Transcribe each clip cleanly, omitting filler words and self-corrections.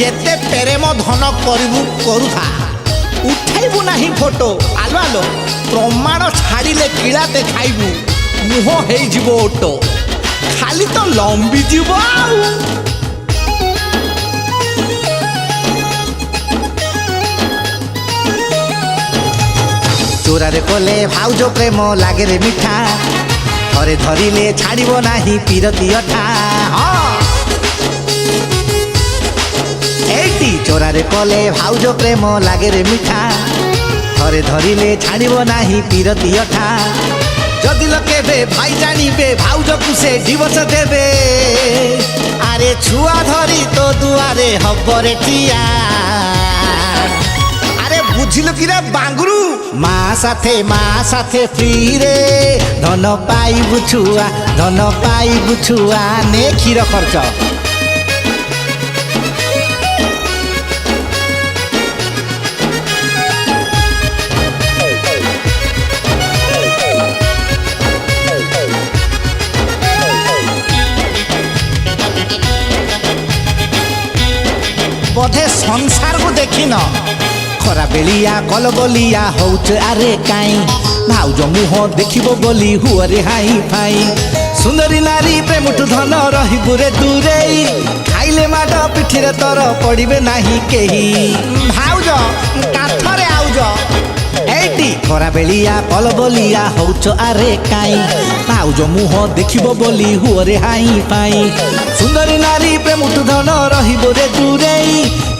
जेते प्रेम धन करू करूथा उठाइबू नाही फोटो आलो आलो प्रमाण छाड़िले किलाते खाइबू मुह हे जीवो ओटो खाली तो लंबी जीव चोरारे कोले भाउजो प्रेम लागे रे मिठा थरे धरिले छाड़िबो नाही पीरती अठा एटी चोरारे कोले भाउजो प्रेम लागे रे मिठा थरे धरिले छाड़िबो नाही पीरती अठा जदि लोके भाई जानिबे भाउजो को से डिवोर्स देबे अरे छुआ धरी तो दुआरे हबरे ठिया अरे बुझिलो कि रे बांगुरु माँ साथे फ्री रे धन पाई बुछुआ ने क्षीर खर्च बोधे संसार को देखिन खरा बेलिया कल बोलिया हौच आरे काई भाउज मुह देखिबो बोली हुअरे हाई फाई सुंदरी नारी प्रेमठु धन रहिबु रे दूरे खाइले माड पिठिरे तर पड़िबे नाही केही भाउज काथरे आउज एटी खरा बेलिया कल बोलिया हौच आरे काई भाउज मुह देखिबो बोली हुअरे हाई फाई सुंदरी नारी प्रेमठु धन रहिबु रे दूरे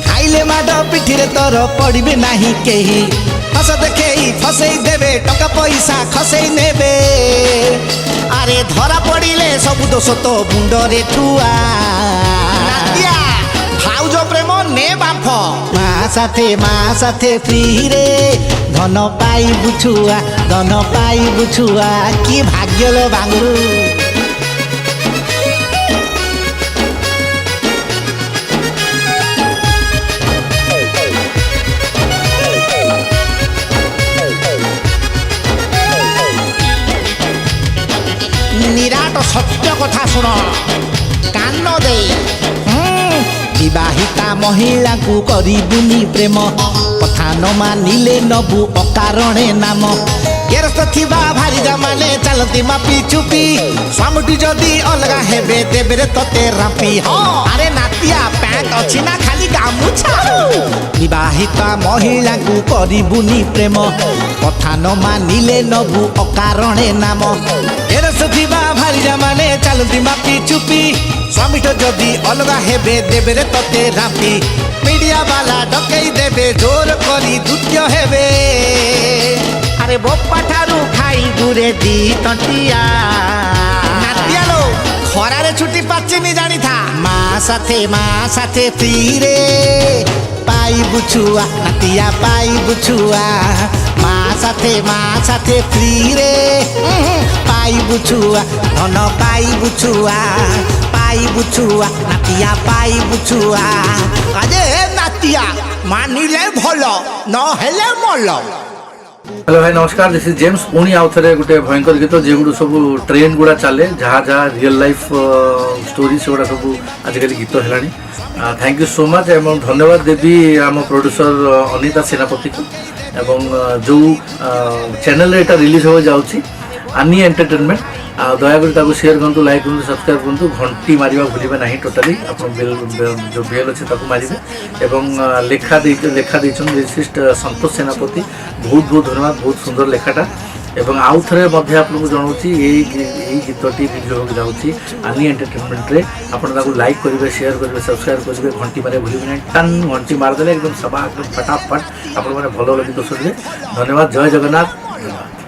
खाइले माड पिठिरे तर पड़िबे नाही केही हस देखेई फसई देबे टका पैसा खसई नेबे अरे धरा पड़िले सब दोष तो मुंडरे ठुआ नातिया भाउज प्रेम ने बाफ माँ साथे फ्री रे धन पाई बुछुआ कि भाग्य लो बांगुरु निराट सत्य कथा सुन कान दे विवाहिता महिला को करिबुनी प्रेम कथा न मानिले नबु अकारणे नाम गेरस्थ थिबा भारिजा माने चलती मापी चुपी स्वामुटी जदी अलगा हेबे देबे रे तते रापी अरे नातिया पैंट अछि ना खाली गामुछा विवाहिता महिला को करिबुनी प्रेम कथा न मानिले नबु अकारणे नाम गेरस्थ थिबा भारिजा माने चलती मापी चुपी स्वामी तो जदी अलगा हेबे देबे रे तते रापी मीडिया वाला डकई देबे जोर करी दुत्य हेबे अरे बोपा ठारू खाई गुरे दी तंटिया नातिया लो खरा रे छुट्टी पाचिनी जानी था माँ साथे फ्री रे पाई बुछुआ नातिया पाई बुछुआ माँ साथे फ्री रे पाई बुछुआ धन पाई बुछुआ नातिया पाई बुछुआ अरे नातिया मानिले भलो न हेले मलो। हेलो भाई नमस्कार दिस इज जेम्स पुणी आउ थे गोटे भयंकर गीत जेगुड़ सब ट्रेन गुड़ा चले जहाँ जहाँ रियल लाइफ स्टोरी से गुड़ा सब आजिकल गीत है। थैंक यू सो मच एवं धन्यवाद देवी आम प्रोड्यूसर अनिता सेनापति को एवं जो चैनल रे रिलीज हो जाऊँगी आनी एंटरटेनमेंट दयाकोरी शेयर करूँ लाइक करूँ सब्सक्राइब करूँ घंटी मारिबा भूलिबे नहीं टोटाली आप जो बेल अच्छे ताकू मारिबे एवं लेखा संतोष सेनापति बहुत बहुत धन्यवाद बहुत सुंदर लेखाटा एवं आउ थे आपको जनाऊँ यही गीतटी रिलीज हो जाऊँगी आनी एंटरटेनमेंट रे आपको लाइक करेंगे शेयर करेंगे सब्सक्राइब करेंगे घंटी मारे भूलिबे नहीं टन घंटी मारदे एकदम सभा फटाफट आप भल गीत शुणिले। धन्यवाद जय जगन्नाथ।